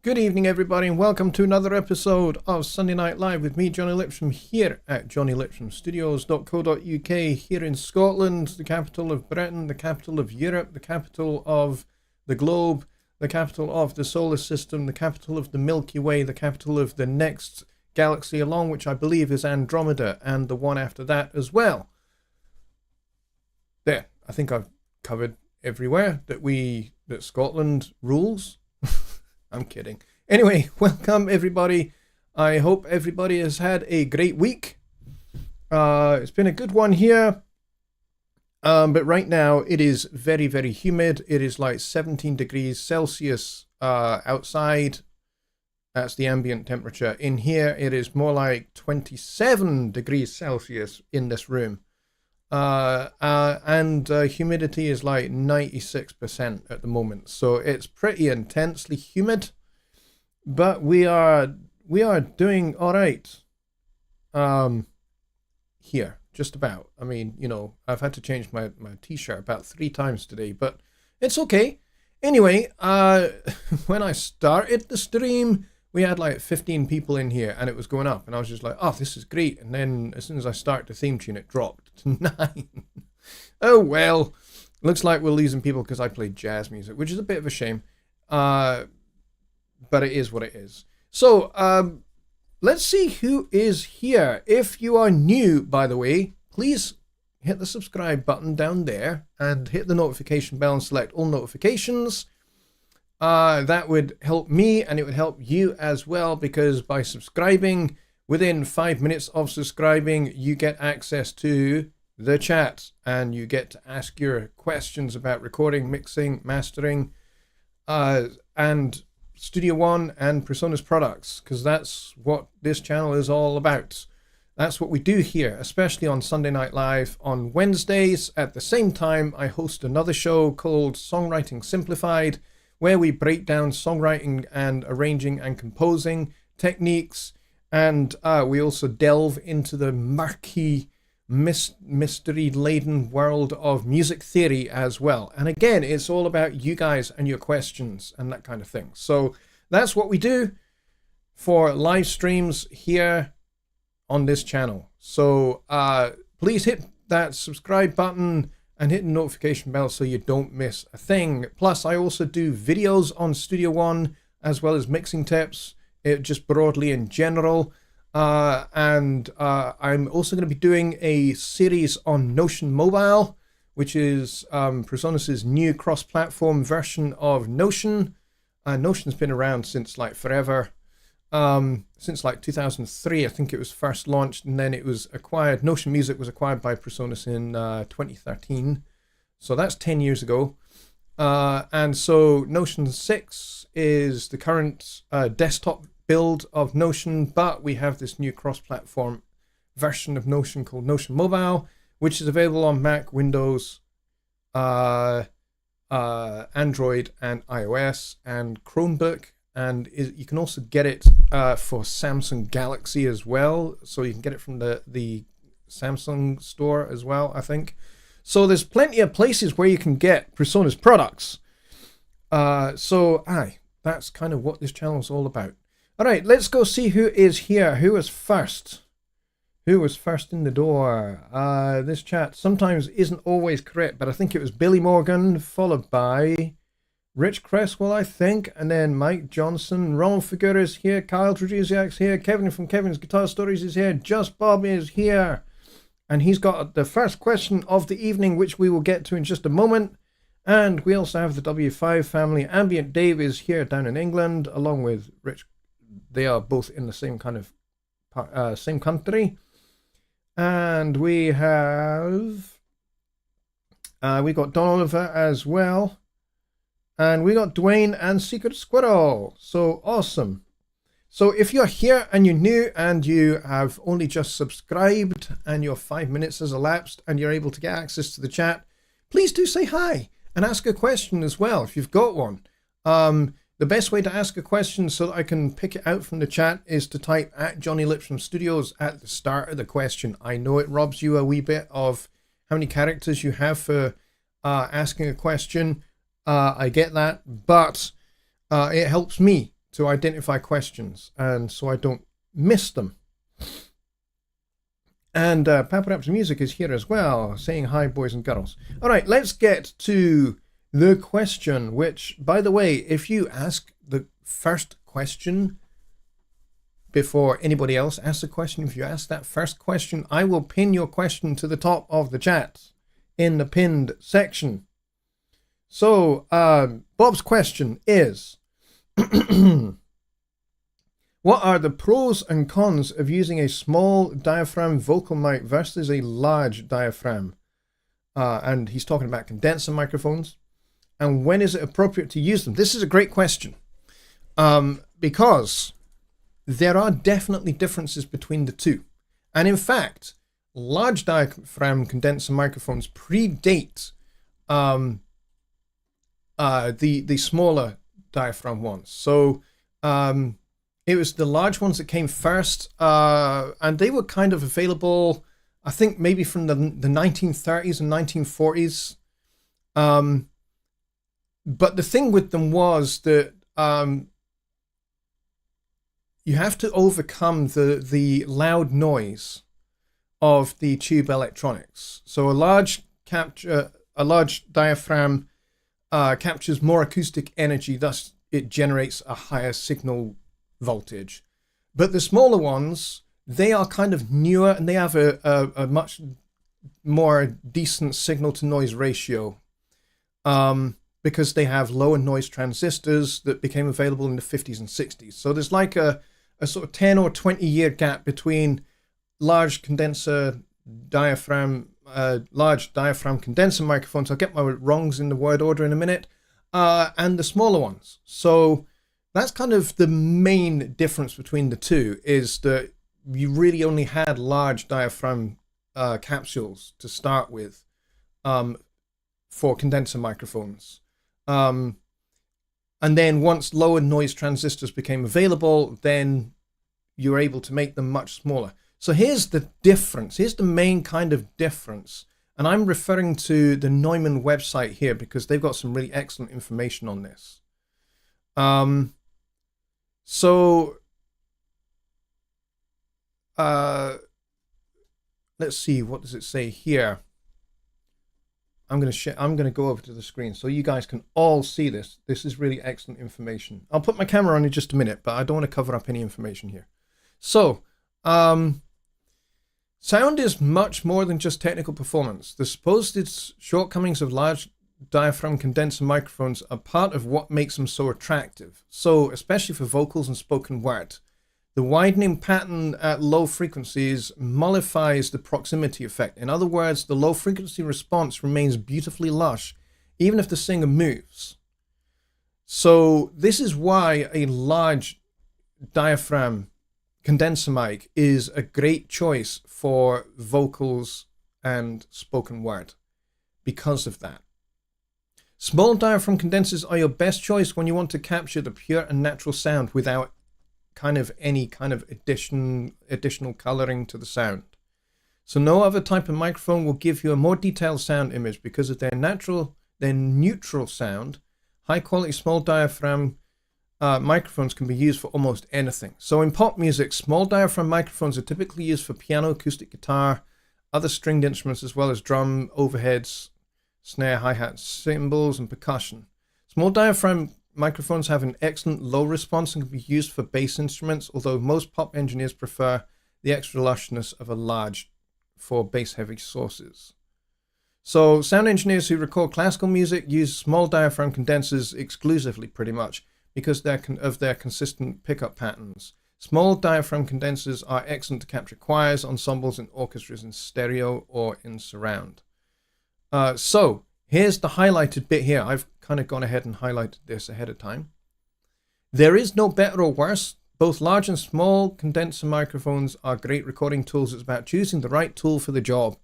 Good evening, everybody, and welcome to another episode of Sunday Night Live with me, Jonny Lipsham, here at jonnylipshamstudios.co.uk, here in Scotland, the capital of Britain, the capital of Europe, the capital of the globe, the capital of the solar system, the capital of the Milky Way, the capital of the next galaxy along, which I believe is Andromeda, and the one after that as well. There, I think I've covered everywhere that Scotland rules. I'm kidding. Anyway, welcome everybody. I hope everybody has had a great week. It's been a good one here. But right now it is very, very humid. It is like 17 degrees Celsius outside. That's the ambient temperature. In here, it is more like 27 degrees Celsius in this room. And humidity is like 96% at the moment, so it's pretty intensely humid, but we are doing all right here, just about. I mean, you know, I've had to change my t-shirt about 3 times today, but it's okay. Anyway, when I started the stream, we had like 15 people in here and it was going up and I was just like, oh, this is great. And then as soon as I started the theme tune, it dropped to 9. Oh, well, looks like we're losing people because I played jazz music, which is a bit of a shame. But it is what it is. So let's see who is here. If you are new, by the way, please hit the subscribe button down there and hit the notification bell and select all notifications. That would help me and it would help you as well, because by subscribing, within 5 minutes of subscribing, you get access to the chat and you get to ask your questions about recording, mixing, mastering, and Studio One and PreSonus products, because that's what this channel is all about. That's what we do here, especially on Sunday Night Live. On Wednesdays at the same time, I host another show called Songwriting Simplified, where we break down songwriting and arranging and composing techniques, and we also delve into the murky, mystery-laden world of music theory as well. And again, it's all about you guys and your questions and that kind of thing. So that's what we do for live streams here on this channel. So please hit that subscribe button and hit the notification bell so you don't miss a thing. Plus, I also do videos on Studio One as well as mixing tips, just broadly in general. And I'm also going to be doing a series on Notion Mobile, which is PreSonus's new cross-platform version of Notion. Notion's been around since like forever. Since like 2003, I think it was first launched, and then it was acquired. Notion Music was acquired by PreSonus in 2013, so that's 10 years ago. And so Notion 6 is the current desktop build of Notion, but we have this new cross-platform version of Notion called Notion Mobile, which is available on Mac, Windows, Android, and iOS, and Chromebook. And you can also get it for Samsung Galaxy as well. So you can get it from the Samsung store as well, I think. So there's plenty of places where you can get PreSonus products. That's kind of what this channel is all about. All right, let's go see who is here. Who was first? Who was first in the door? This chat sometimes isn't always correct, but I think it was Billy Morgan, followed by Rich Cresswell, I think, and then Mike Johnson. Ronald Figura is here. Kyle Traduziak's here. Kevin from Kevin's Guitar Stories is here. Just Bob is here. And he's got the first question of the evening, which we will get to in just a moment. And we also have the W5 family. Ambient Dave is here down in England, along with Rich. They are both in the same kind of same country. And we have we got Don Oliver as well. And we got Dwayne and Secret Squirrel. So awesome. So if you're here and you're new and you have only just subscribed and your 5 minutes has elapsed and you're able to get access to the chat, please do say hi and ask a question as well if you've got one. The best way to ask a question so that I can pick it out from the chat is to type at Jonny Lipsham Studios at the start of the question. I know it robs you a wee bit of how many characters you have for asking a question. I get that, but it helps me to identify questions, and so I don't miss them. And Paparazzi Music is here as well, saying hi, boys and girls. All right, let's get to the question, which, by the way, if you ask the first question before anybody else asks a question, if you ask that first question, I will pin your question to the top of the chat in the pinned section. So, Bob's question is, what are the pros and cons of using a small diaphragm vocal mic versus a large diaphragm? And he's talking about condenser microphones. And when is it appropriate to use them? This is a great question, because there are definitely differences between the two. And in fact, large diaphragm condenser microphones predate the smaller diaphragm ones. So it was the large ones that came first, and they were kind of available, I think, maybe from the 1930s and 1940s. But the thing with them was that you have to overcome the loud noise of the tube electronics. So a large diaphragm captures more acoustic energy, thus it generates a higher signal voltage. But the smaller ones, they are kind of newer, and they have a much more decent signal to noise ratio, because they have lower noise transistors that became available in the 50s and 60s. So there's like a sort of 10 or 20 year gap between large diaphragm condenser microphones, I'll get my wrongs in the word order in a minute, and the smaller ones. So that's kind of the main difference between the two, is that you really only had large diaphragm capsules to start with for condenser microphones. And then once lower noise transistors became available, then you're able to make them much smaller. So here's the difference. Here's the main kind of difference. And I'm referring to the Neumann website here because they've got some really excellent information on this. Let's see, what does it say here? I'm going to go over to the screen so you guys can all see this. This is really excellent information. I'll put my camera on in just a minute, but I don't want to cover up any information here. So, sound is much more than just technical performance. The supposed shortcomings of large diaphragm condenser microphones are part of what makes them so attractive. So, especially for vocals and spoken word, the widening pattern at low frequencies mollifies the proximity effect. In other words, the low frequency response remains beautifully lush, even if the singer moves. So this is why a large diaphragm condenser mic is a great choice for vocals and spoken word, because of that. Small diaphragm condensers are your best choice when you want to capture the pure and natural sound without any kind of additional coloring to the sound. So no other type of microphone will give you a more detailed sound image because of their neutral sound. High quality small diaphragm microphones can be used for almost anything. So in pop music, small diaphragm microphones are typically used for piano, acoustic guitar, other stringed instruments, as well as drum, overheads, snare, hi-hat, cymbals, and percussion. Small diaphragm microphones have an excellent low response and can be used for bass instruments, although most pop engineers prefer the extra lushness of a large for bass-heavy sources. So sound engineers who record classical music use small diaphragm condensers exclusively, pretty much, because of their consistent pickup patterns. Small diaphragm condensers are excellent to capture choirs, ensembles, and orchestras in stereo or in surround. So here's the highlighted bit here. I've kind of gone ahead and highlighted this ahead of time. There is no better or worse. Both large and small condenser microphones are great recording tools. It's about choosing the right tool for the job.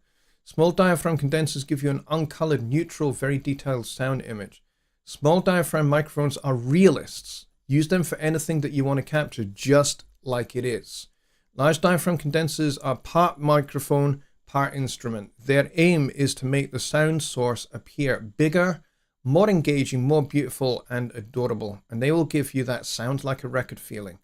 Small diaphragm condensers give you an uncolored, neutral, very detailed sound image. Small diaphragm microphones are realists. Use them for anything that you want to capture, just like it is. Large diaphragm condensers are part microphone, part instrument. Their aim is to make the sound source appear bigger, more engaging, more beautiful, and adorable. And they will give you that sound like a record feeling.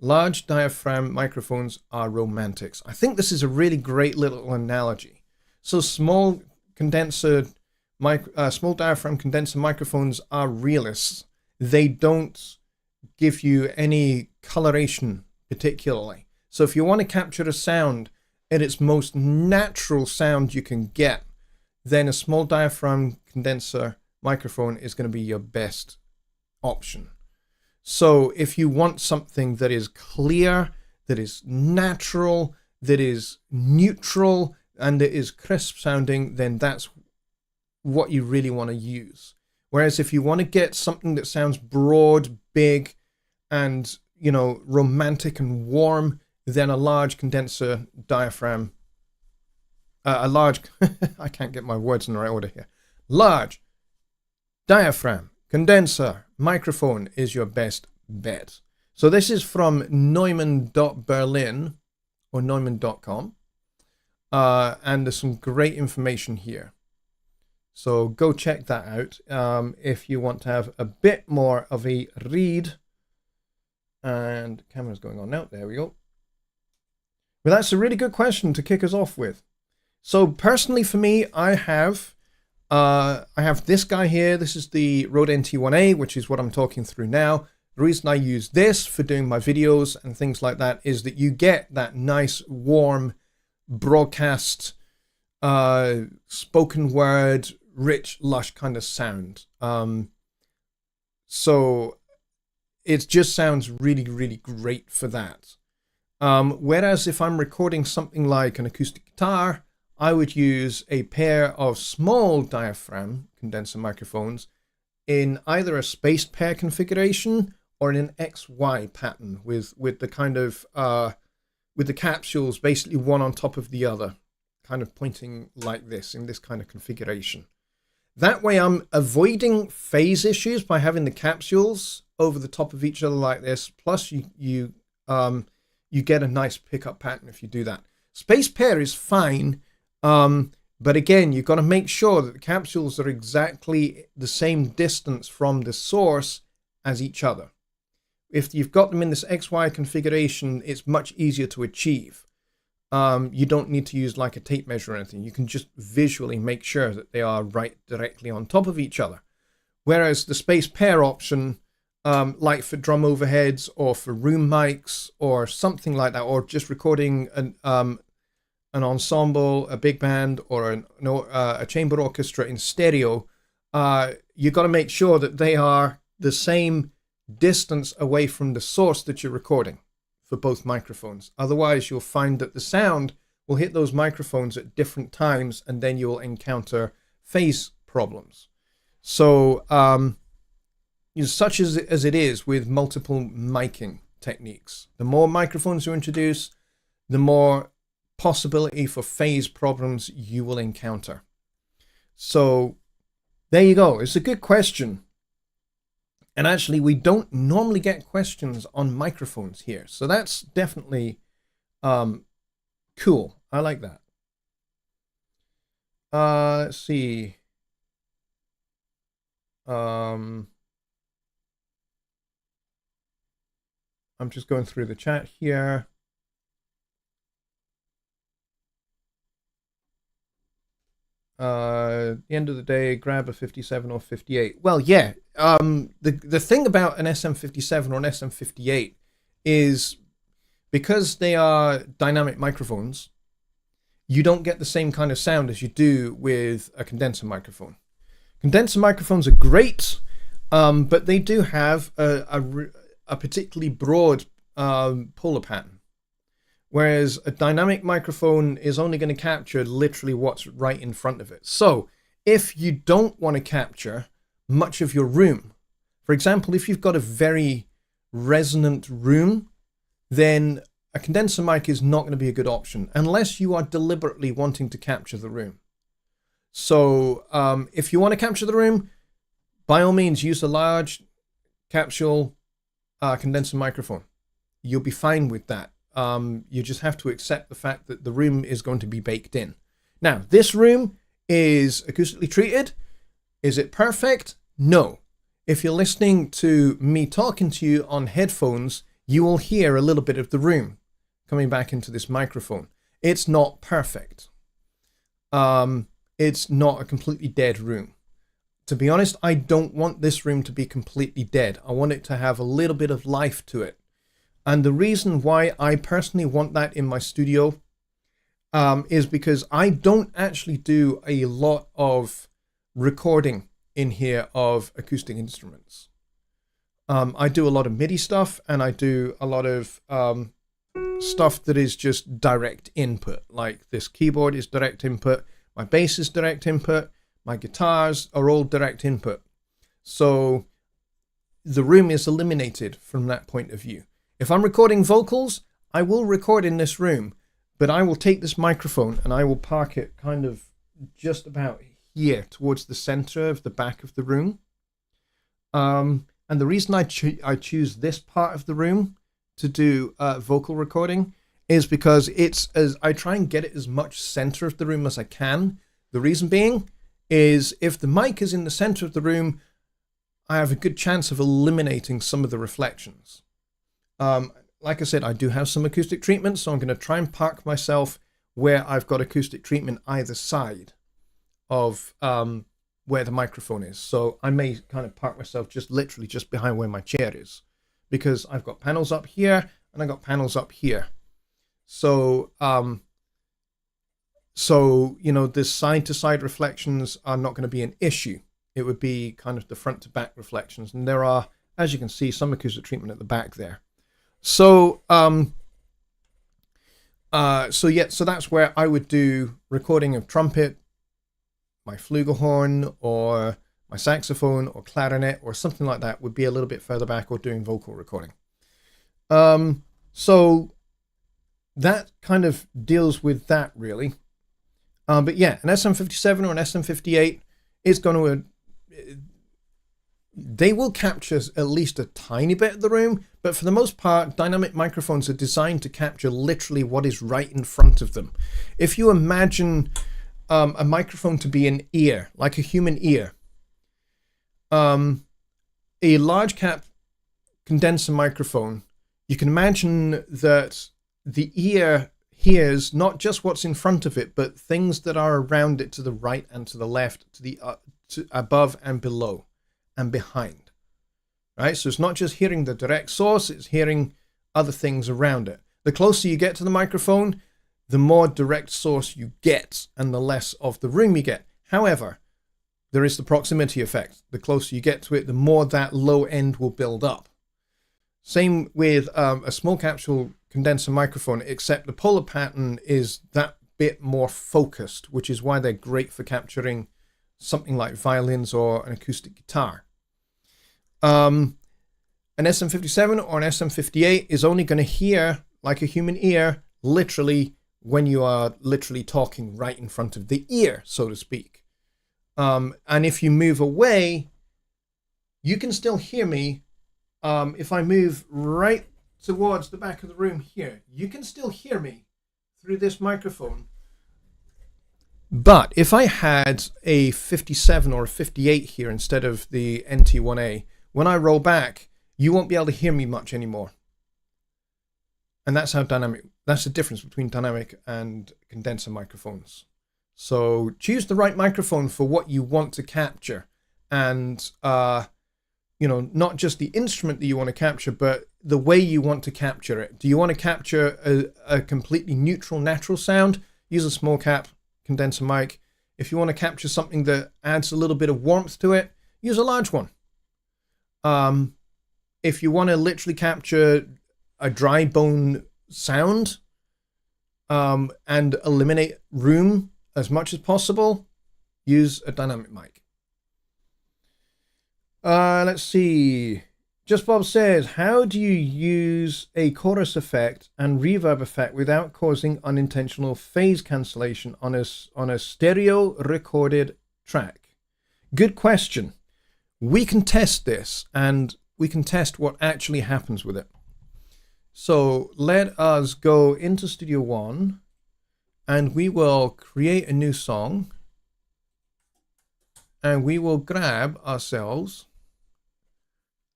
Large diaphragm microphones are romantics. I think this is a really great little analogy. So small small diaphragm condenser microphones are realists. They don't give you any coloration particularly. So if you want to capture a sound at its most natural sound you can get, then a small diaphragm condenser microphone is going to be your best option. So if you want something that is clear, that is natural, that is neutral, and that is crisp sounding, then that's what you really want to use. Whereas if you want to get something that sounds broad, big, and, you know, romantic and warm, then a large condenser diaphragm, I can't get my words in the right order here. Large diaphragm condenser microphone is your best bet. So this is from Neumann.Berlin or Neumann.com. And there's some great information here. So go check that out if you want to have a bit more of a read. And camera's going on now. There we go. Well, that's a really good question to kick us off with. So personally for me, I have this guy here. This is the Rode NT1A, which is what I'm talking through now. The reason I use this for doing my videos and things like that is that you get that nice, warm, broadcast, spoken word, rich, lush kind of sound. So it just sounds really, really great for that. Whereas if I'm recording something like an acoustic guitar, I would use a pair of small diaphragm condenser microphones in either a spaced pair configuration or in an XY pattern with the kind of with the capsules basically one on top of the other, kind of pointing like this in this kind of configuration. That way I'm avoiding phase issues by having the capsules over the top of each other like this. Plus you get a nice pickup pattern if you do that. Spaced pair is fine. But again, you've got to make sure that the capsules are exactly the same distance from the source as each other. If you've got them in this XY configuration, it's much easier to achieve. You don't need to use like a tape measure or anything. You can just visually make sure that they are right directly on top of each other. Whereas the spaced pair option, like for drum overheads or for room mics or something like that, or just recording an ensemble, a big band, or a chamber orchestra in stereo, you got to make sure that they are the same distance away from the source that you're recording for both microphones. Otherwise, you'll find that the sound will hit those microphones at different times, and then you'll encounter phase problems. So, such as it is with multiple miking techniques, the more microphones you introduce, the more possibility for phase problems you will encounter. So there you go. It's a good question. And actually, we don't normally get questions on microphones here. So that's definitely cool. I like that. Let's see. I'm just going through the chat here. The end of the day, grab a 57 or 58. Well, yeah. The thing about an SM57 or an SM58 is because they are dynamic microphones, you don't get the same kind of sound as you do with a condenser microphone. Condenser microphones are great, but they do have a particularly broad polar pattern. Whereas a dynamic microphone is only going to capture literally what's right in front of it. So if you don't want to capture much of your room, for example, if you've got a very resonant room, then a condenser mic is not going to be a good option unless you are deliberately wanting to capture the room. So if you want to capture the room, by all means, use a large capsule condenser microphone. You'll be fine with that. You just have to accept the fact that the room is going to be baked in. Now, this room is acoustically treated. Is it perfect? No. If you're listening to me talking to you on headphones, you will hear a little bit of the room coming back into this microphone. It's not perfect. It's not a completely dead room. To be honest, I don't want this room to be completely dead. I want it to have a little bit of life to it. And the reason why I personally want that in my studio is because I don't actually do a lot of recording in here of acoustic instruments. I do a lot of MIDI stuff, and I do a lot of stuff that is just direct input. Like this keyboard is direct input, my bass is direct input, my guitars are all direct input. So the room is eliminated from that point of view. If I'm recording vocals, I will record in this room, but I will take this microphone and I will park it kind of just about here towards the center of the back of the room. And the reason I choose this part of the room to do vocal recording is because I try and get it as much center of the room as I can. The reason being is if the mic is in the center of the room, I have a good chance of eliminating some of the reflections. Like I said, I do have some acoustic treatment, so I'm going to try and park myself where I've got acoustic treatment either side of where the microphone is. So I may kind of park myself just literally just behind where my chair is, because I've got panels up here and I've got panels up here. So, you know, the side to side reflections are not going to be an issue. It would be kind of the front to back reflections. And there are, as you can see, some acoustic treatment at the back there. So, so that's where I would do recording of trumpet, my flugelhorn, or my saxophone, or clarinet, or something like that would be a little bit further back, or doing vocal recording. So that kind of deals with that, really. But yeah, an SM57 or an SM58 is going to, they will capture at least a tiny bit of the room, but for the most part, dynamic microphones are designed to capture literally what is right in front of them. If you imagine a microphone to be an ear, like a human ear, a large cap condenser microphone, you can imagine that the ear hears not just what's in front of it, but things that are around it to the right and to the left, to the to above and below and behind. Right? So it's not just hearing the direct source, it's hearing other things around it. The closer you get to the microphone, the more direct source you get and the less of the room you get. However, there is the proximity effect. The closer you get to it, the more that low end will build up. Same with a small capsule condenser microphone, except the polar pattern is that bit more focused, which is why they're great for capturing something like violins or an acoustic guitar. An SM57 or an SM58 is only going to hear like a human ear, literally when you are literally talking right in front of the ear, so to speak. And if you move away, you can still hear me. If I move right towards the back of the room here, you can still hear me through this microphone. But if I had a 57 or a 58 here instead of the NT1A, when I roll back, you won't be able to hear me much anymore. And that's how that's the difference between dynamic and condenser microphones. So choose the right microphone for what you want to capture, and you know, not just the instrument that you want to capture, but the way you want to capture it. Do you want to capture a completely neutral, natural sound? Use a small cap condenser mic. If you want to capture something that adds a little bit of warmth to it, use a large one. If you want to literally capture a dry bone sound and eliminate room as much as possible, use a dynamic mic. Let's see. Just Bob says, how do you use a chorus effect and reverb effect without causing unintentional phase cancellation on a stereo recorded track? Good question. We can test this, and we can test what actually happens with it. So let us go into Studio One, and we will create a new song. and we will grab ourselves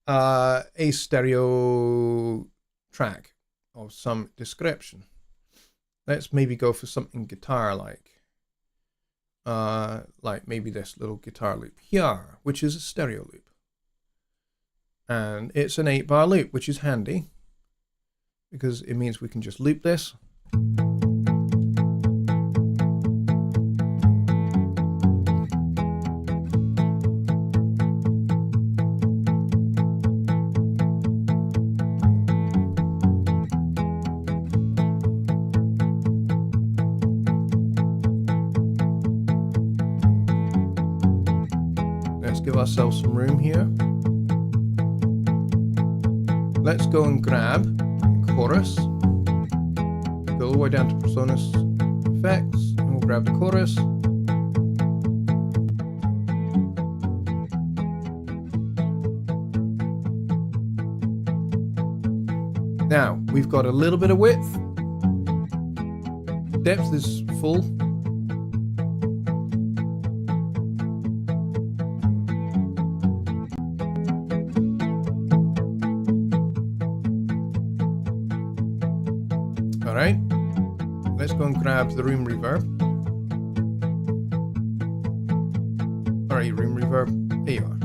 a stereo track of some description. Let's maybe go for something guitar-like. Like maybe this little guitar loop here, which is a stereo loop. And it's an 8-bar loop, which is handy because it means we can just loop this. Let's give ourselves some room here. Let's go and grab the chorus. Go all the way down to Personas Effects, and we'll grab the chorus. Now, we've got a little bit of width. Depth is full. All right, let's go and grab the room reverb. All right, room reverb, there you are.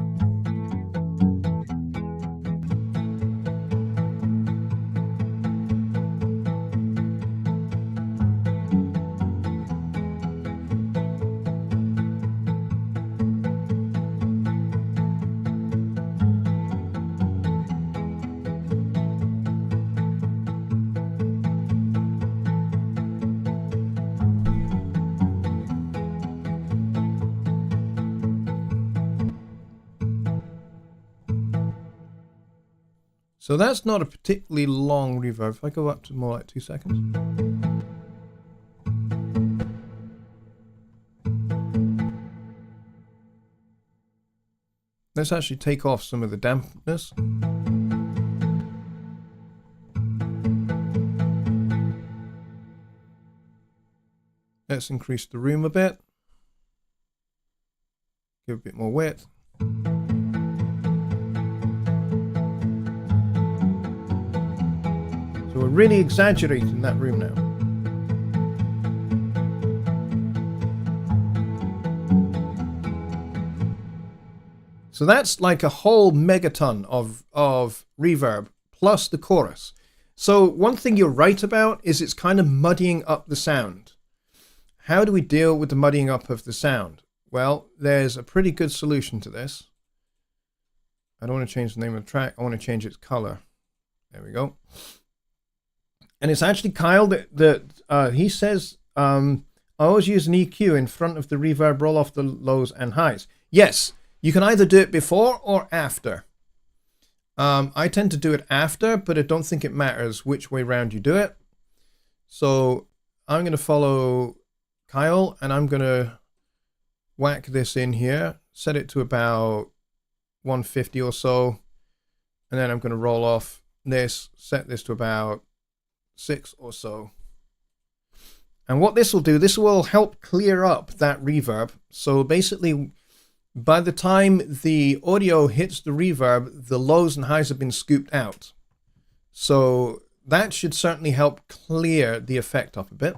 So that's not a particularly long reverb. If I go up to more like 2 seconds. Let's actually take off some of the dampness. Let's increase the room a bit. Give a bit more width. So we're really exaggerating that room now. So that's like a whole megaton of reverb plus the chorus. So one thing you're right about is it's kind of muddying up the sound. How do we deal with the muddying up of the sound? Well, there's a pretty good solution to this. I don't want to change the name of the track. I want to change its color. There we go. And it's actually Kyle that he says, I always use an EQ in front of the reverb, roll off the lows and highs. Yes, you can either do it before or after. I tend to do it after, but I don't think it matters which way round you do it. So I'm going to follow Kyle and I'm going to whack this in here, set it to about 150 or so. And then I'm going to roll off this, set this to about 6 or so. And what this will do, this will help clear up that reverb. So basically, by the time the audio hits the reverb, the lows and highs have been scooped out. So that should certainly help clear the effect up a bit.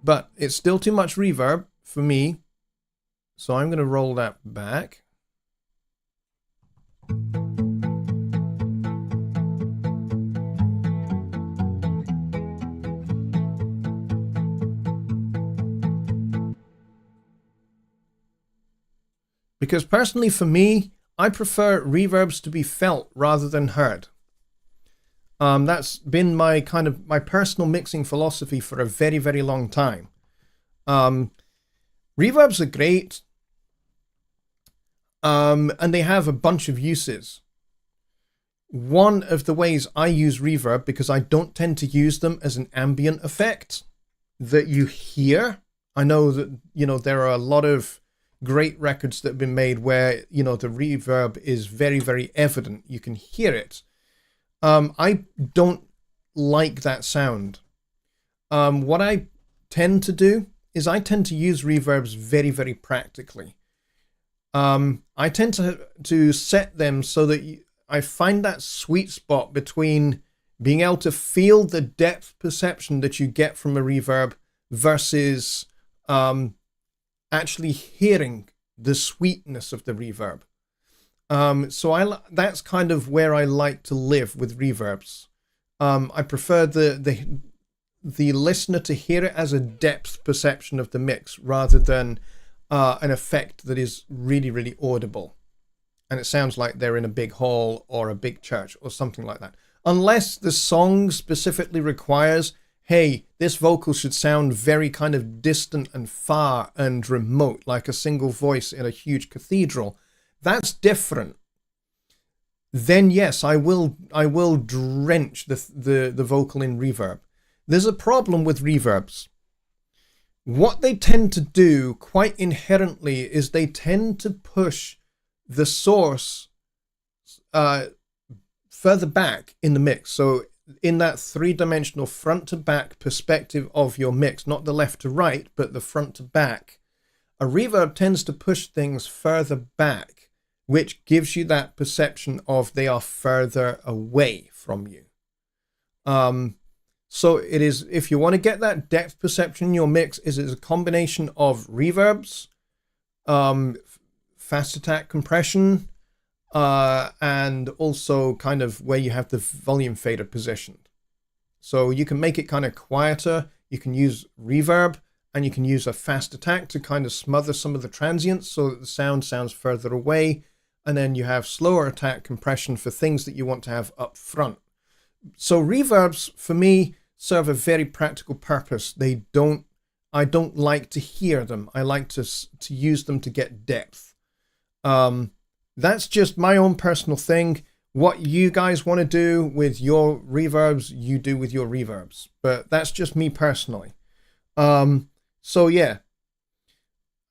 But it's still too much reverb for me. So I'm going to roll that back. Because personally for me, I prefer reverbs to be felt rather than heard. That's been my personal mixing philosophy for a very, very long time. Reverbs are great. And they have a bunch of uses. One of the ways I use reverb, because I don't tend to use them as an ambient effect that you hear. I know that, there are a lot of great records that have been made where, the reverb is very, very evident. You can hear it. I don't like that sound. What I tend to do is I tend to use reverbs very, very practically. I tend to set them so that I find that sweet spot between being able to feel the depth perception that you get from a reverb versus actually hearing the sweetness of the reverb. So that's kind of where I like to live with reverbs. I prefer the listener to hear it as a depth perception of the mix rather than an effect that is really, really audible. And it sounds like they're in a big hall or a big church or something like that. Unless the song specifically requires, hey, this vocal should sound very kind of distant and far and remote, like a single voice in a huge cathedral. That's different. Then yes, I will drench the vocal in reverb. There's a problem with reverbs. What they tend to do quite inherently is they tend to push the source further back in the mix. So in that three-dimensional front to back perspective of your mix, not the left to right, but the front to back, a reverb tends to push things further back, which gives you that perception of they are further away from you. So it is, if you want to get that depth perception in your mix, is a combination of reverbs, fast attack compression, and also kind of where you have the volume fader positioned. So you can make it kind of quieter. You can use reverb, and you can use a fast attack to kind of smother some of the transients so that the sound sounds further away. And then you have slower attack compression for things that you want to have up front. So reverbs, for me, serve a very practical purpose. I don't like to hear them. I like to use them to get depth. That's just my own personal thing. What you guys want to do with your reverbs, you do with your reverbs. But that's just me personally. So yeah.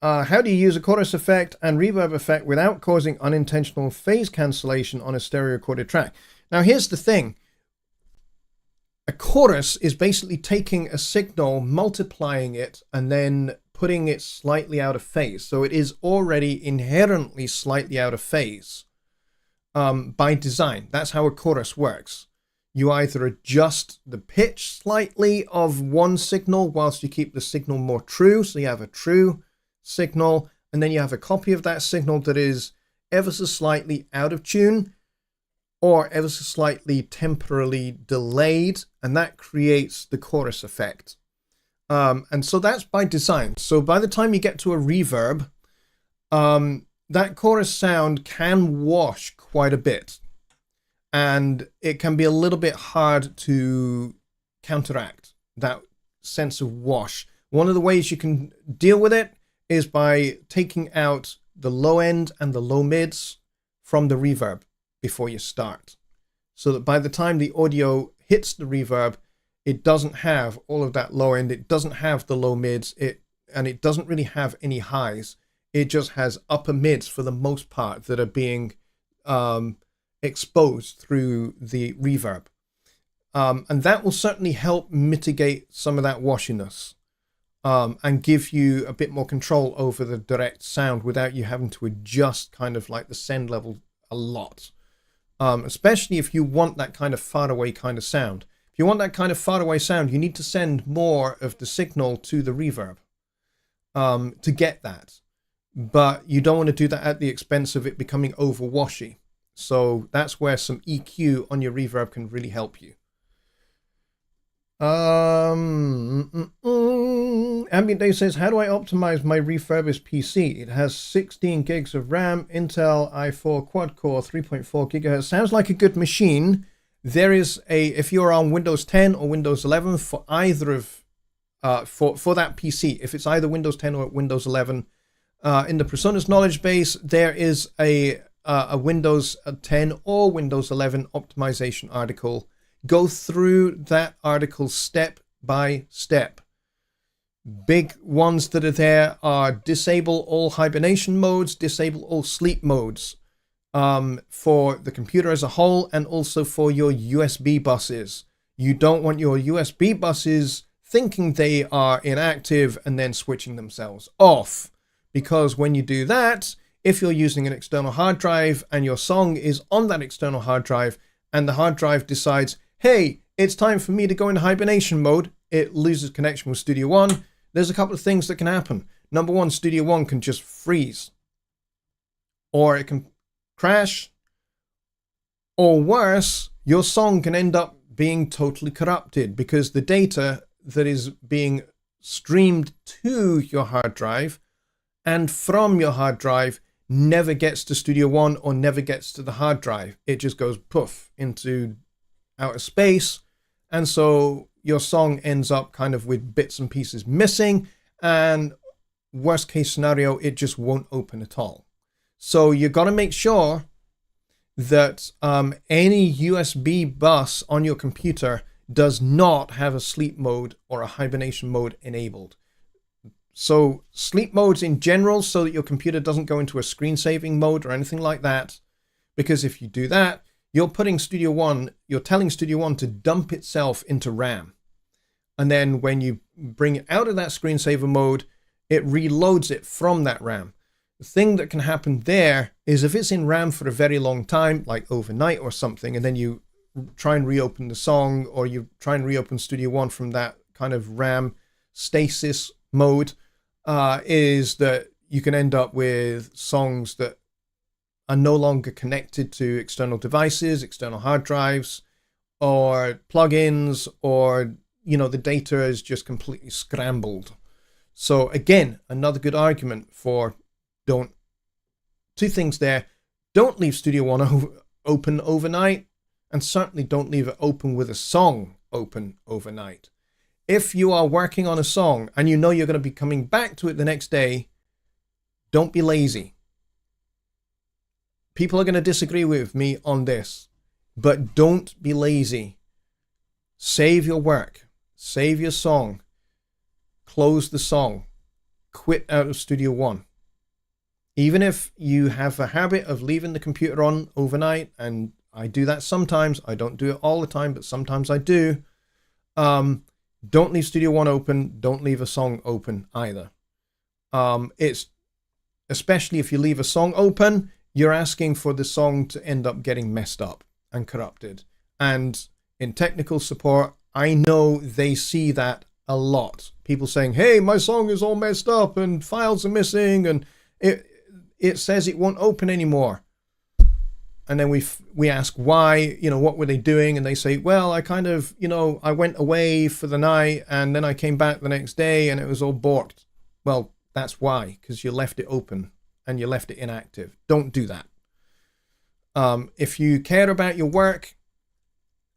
How do you use a chorus effect and reverb effect without causing unintentional phase cancellation on a stereo recorded track? Now here's the thing. A chorus is basically taking a signal, multiplying it, and then putting it slightly out of phase. So it is already inherently slightly out of phase by design. That's how a chorus works. You either adjust the pitch slightly of one signal whilst you keep the signal more true, so you have a true signal, and then you have a copy of that signal that is ever so slightly out of tune or ever so slightly temporarily delayed, and that creates the chorus effect. And so that's by design. So by the time you get to a reverb, that chorus sound can wash quite a bit, and it can be a little bit hard to counteract that sense of wash. One of the ways you can deal with it is by taking out the low end and the low mids from the reverb before you start. So that by the time the audio hits the reverb, it doesn't have all of that low end, it doesn't have the low mids, and it doesn't really have any highs. It just has upper mids for the most part that are being exposed through the reverb. And that will certainly help mitigate some of that washiness. And give you a bit more control over the direct sound without you having to adjust kind of like the send level a lot. Especially if you want that kind of far away kind of sound. If you want that kind of far away sound, you need to send more of the signal to the reverb to get that. But you don't want to do that at the expense of it becoming over washy. So that's where some EQ on your reverb can really help you. Ambient Day says, how do I optimize my refurbished PC? It has 16 gigs of RAM, Intel i4 quad-core, 3.4 gigahertz. Sounds like a good machine. There is if you're on Windows 10 or Windows 11, for either of, for that PC, if it's either Windows 10 or Windows 11, in the Personas knowledge base, there is a Windows 10 or Windows 11 optimization article. Go through that article step by step. Big ones that are there are disable all hibernation modes, disable all sleep modes. for the computer as a whole, and also for your USB buses. You don't want your USB buses thinking they are inactive and then switching themselves off. Because when you do that, if you're using an external hard drive and your song is on that external hard drive and the hard drive decides, hey, it's time for me to go into hibernation mode, it loses connection with Studio One. There's a couple of things that can happen. Number one, Studio One can just freeze. Or it can crash. Or worse, your song can end up being totally corrupted because the data that is being streamed to your hard drive and from your hard drive never gets to Studio One or never gets to the hard drive. It just goes poof into outer space. And so your song ends up kind of with bits and pieces missing, and worst case scenario, it just won't open at all. So you got to make sure that any USB bus on your computer does not have a sleep mode or a hibernation mode enabled. So sleep modes in general, so that your computer doesn't go into a screen saving mode or anything like that. Because if you do that, you're telling Studio One to dump itself into RAM. And then when you bring it out of that screensaver mode, it reloads it from that RAM. The thing that can happen there is if it's in RAM for a very long time, like overnight or something, and then you try and reopen the song, or you try and reopen Studio One from that kind of RAM stasis mode, is that you can end up with songs that are no longer connected to external devices, external hard drives, or plugins, or, the data is just completely scrambled. So again, another good argument for two things there. Don't leave Studio One open overnight, and certainly don't leave it open with a song open overnight. If you are working on a song and you know you're going to be coming back to it the next day, don't be lazy. People are going to disagree with me on this, but don't be lazy. Save your work. Save your song. Close the song. Quit out of Studio One. Even if you have a habit of leaving the computer on overnight, and I do that sometimes, I don't do it all the time, but sometimes I do, don't leave Studio One open. Don't leave a song open either. It's especially if you leave a song open, you're asking for the song to end up getting messed up and corrupted. And in technical support, I know they see that a lot. People saying, hey, my song is all messed up and files are missing and it says it won't open anymore. And then we ask why, what were they doing? And they say, well, I kind of, I went away for the night and then I came back the next day and it was all borked. Well, that's why, because you left it open and you left it inactive. Don't do that. If you care about your work,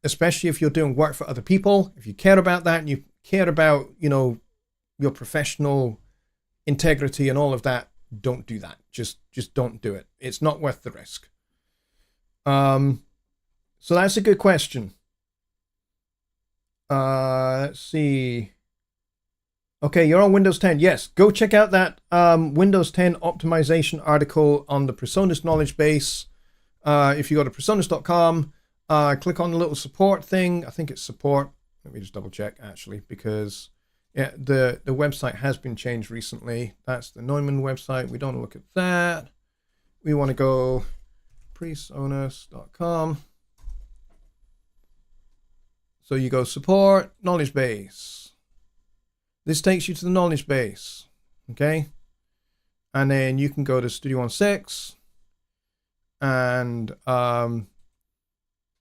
especially if you're doing work for other people, if you care about that and you care about, your professional integrity and all of that, don't do that. Just don't do it. It's not worth the risk. So that's a good question. Let's see. Okay, you're on Windows 10. Yes, go check out that Windows 10 optimization article on the Presonus knowledge base. If you go to presonus.com, click on the little support thing. I think it's support. Let me just double check actually, because the website has been changed recently. That's the Neumann website. We don't look at that. We want to go presonus.com. So you go support, knowledge base. This takes you to the knowledge base. Okay. And then you can go to Studio One 6. And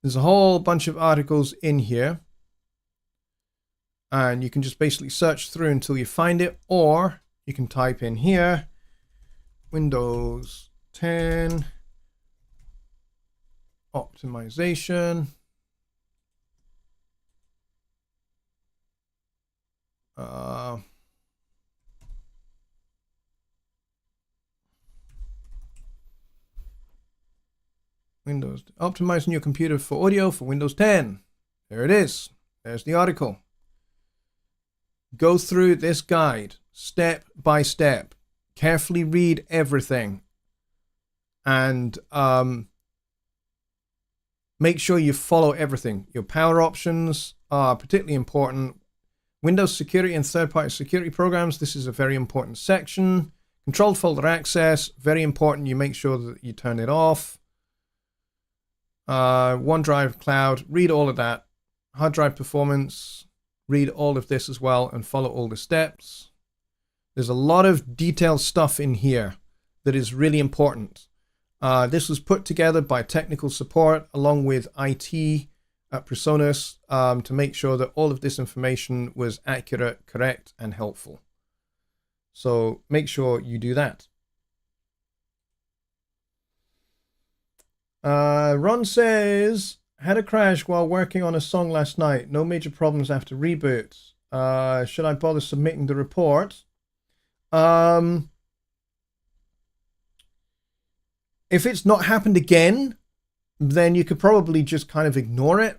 there's a whole bunch of articles in here. And you can just basically search through until you find it. Or you can type in here, Windows 10 optimization. Windows optimizing your computer for audio for Windows 10. There it is. There's the article. Go through this guide step by step. Carefully read everything. And make sure you follow everything. Your power options are particularly important. Windows security and third-party security programs, this is a very important section. Controlled folder access, very important. You make sure that you turn it off. OneDrive Cloud, read all of that. Hard drive performance, read all of this as well and follow all the steps. There's a lot of detailed stuff in here that is really important. This was put together by technical support along with IT at Presonus to make sure that all of this information was accurate, correct, and helpful. So make sure you do that. Ron says, had a crash while working on a song last night. No major problems after reboot. Should I bother submitting the report? If it's not happened again, then you could probably just kind of ignore it.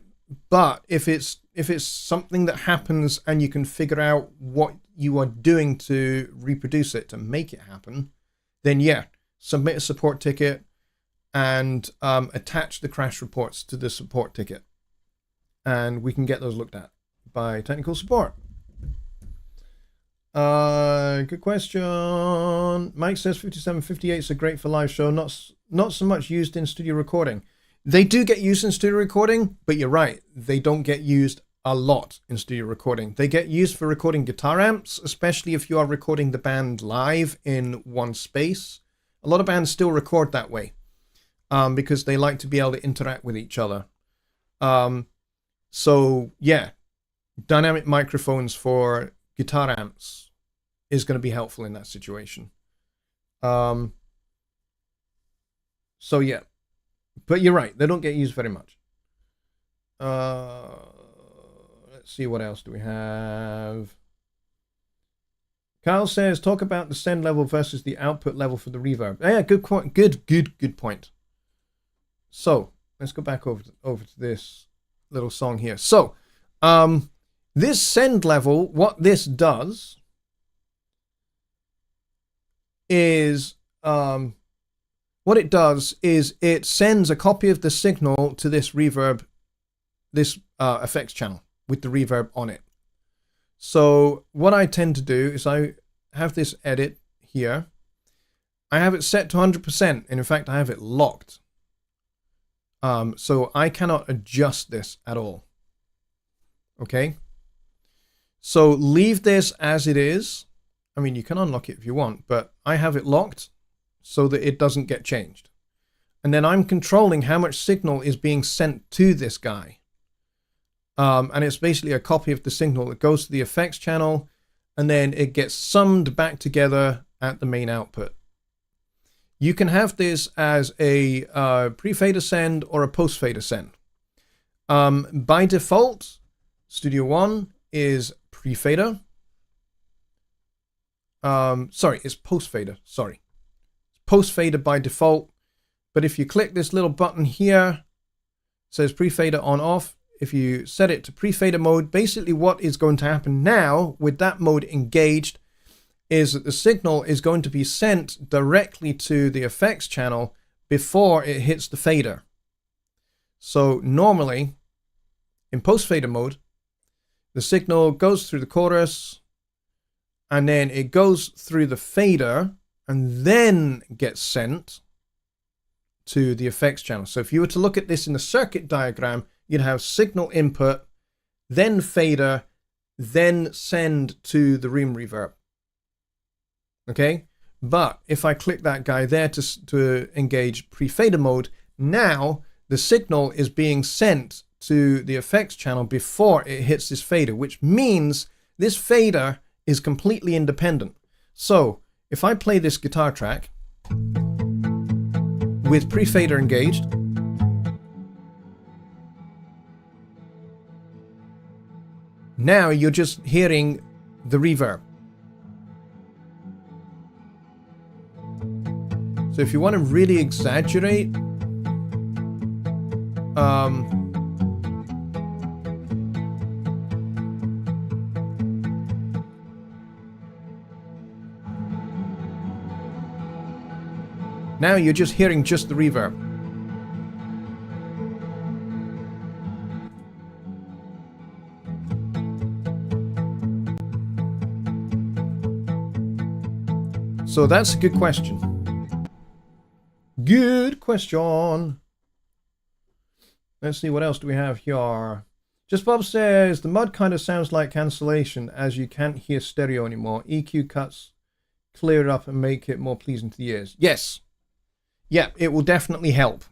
But if it's something that happens and you can figure out what you are doing to reproduce it, to make it happen, then yeah, submit a support ticket and attach the crash reports to the support ticket. And we can get those looked at by technical support. Good question. Mike says 5758s are great for live show, not so much used in studio recording. They do get used in studio recording, but you're right, they don't get used a lot in studio recording. They get used for recording guitar amps, especially if you are recording the band live in one space. A lot of bands still record that way because they like to be able to interact with each other. So yeah, dynamic microphones for guitar amps is going to be helpful in that situation. So yeah, but you're right, they don't get used very much. Let's see, what else do we have? Kyle says, talk about the send level versus the output level for the reverb. Yeah, good point. Good point. So let's go back over to this little song here. So this send level, what this does is it sends a copy of the signal to this reverb, this effects channel with the reverb on it. So what I tend to do is I have this edit here. I have it set to 100%, and in fact I have it locked. So I cannot adjust this at all. Okay? So leave this as it is. I mean, you can unlock it if you want, but I have it locked so that it doesn't get changed. And then I'm controlling how much signal is being sent to this guy. And it's basically a copy of the signal that goes to the effects channel, and then it gets summed back together at the main output. You can have this as a pre-fader send or a post-fader send. By default, Studio One is pre-fader. Sorry, it's post-fader. Sorry. Post-fader by default. But if you click this little button here, it says pre-fader on off. If you set it to pre-fader mode, basically what is going to happen now with that mode engaged is that the signal is going to be sent directly to the effects channel before it hits the fader. So normally in post-fader mode, the signal goes through the chorus and then it goes through the fader and then gets sent to the effects channel. So if you were to look at this in the circuit diagram, you'd have signal input, then fader, then send to the room reverb. Okay, but if I click that guy there to engage pre-fader mode, now the signal is being sent to the effects channel before it hits this fader, which means this fader is completely independent. So if I play this guitar track with pre-fader engaged, now you're just hearing the reverb. So if you want to really exaggerate, now you're just hearing just the reverb. So that's a good question. Good question. Let's see, what else do we have here? Just Bob says, the mud kind of sounds like cancellation as you can't hear stereo anymore. EQ cuts clear it up and make it more pleasing to the ears. Yes. Yeah, it will definitely help.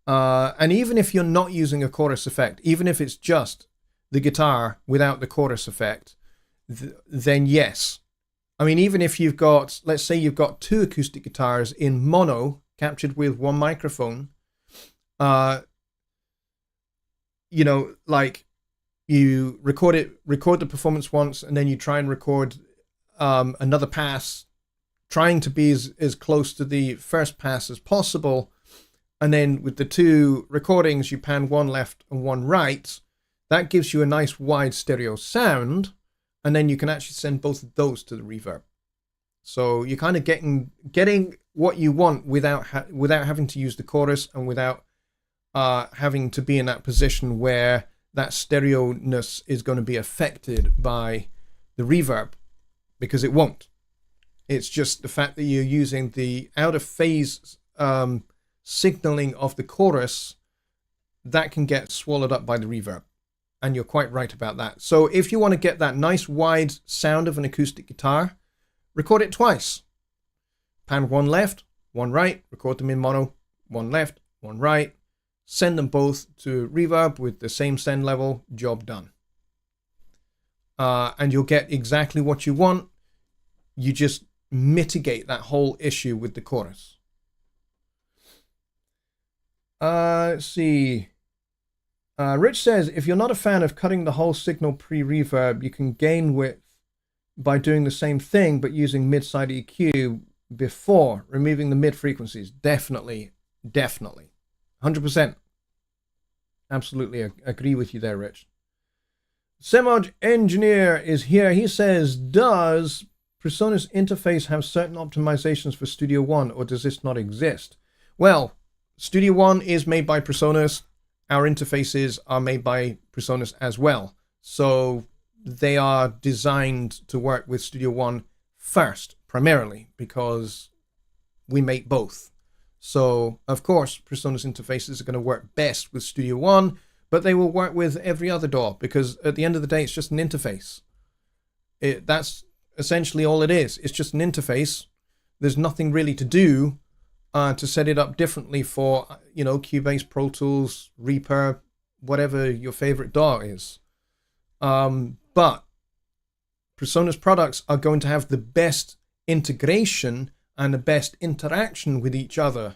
And even if you're not using a chorus effect, even if it's just the guitar without the chorus effect, then yes. I mean, even if you've got, let's say you've got 2 acoustic guitars in mono captured with 1 microphone, you know, like you record the performance once, and then you try and record another pass, trying to be as close to the first pass as possible. And then with the 2 recordings, you pan 1 left and 1 right. That gives you a nice wide stereo sound. And then you can actually send both of those to the reverb. So you're kind of getting what you want without having to use the chorus, and without having to be in that position where that stereo-ness is going to be affected by the reverb, because it won't. It's just the fact that you're using the out of phase signaling of the chorus that can get swallowed up by the reverb. And you're quite right about that. So if you want to get that nice wide sound of an acoustic guitar, record it twice. Pan 1 left, 1 right, record them in mono, 1 left, 1 right, send them both to reverb with the same send level, job done. And you'll get exactly what you want. You just mitigate that whole issue with the chorus. Let's see. Rich says, if you're not a fan of cutting the whole signal pre-reverb, you can gain width by doing the same thing but using mid-side EQ before removing the mid frequencies. Definitely. 100%. Absolutely agree with you there, Rich. Semod Engineer is here. He says, does PreSonus interface have certain optimizations for Studio One, or does this not exist? Well, Studio One is made by PreSonus. Our interfaces are made by PreSonus as well. So they are designed to work with Studio One first, primarily, because we make both. So, of course, PreSonus interfaces are going to work best with Studio One, but they will work with every other DAW, because at the end of the day, it's just an interface. That's essentially all it is. It's just an interface. There's nothing really to do to set it up differently for, you know, Cubase, Pro Tools, Reaper, whatever your favorite DAW is. But PreSonus products are going to have the best integration and the best interaction with each other,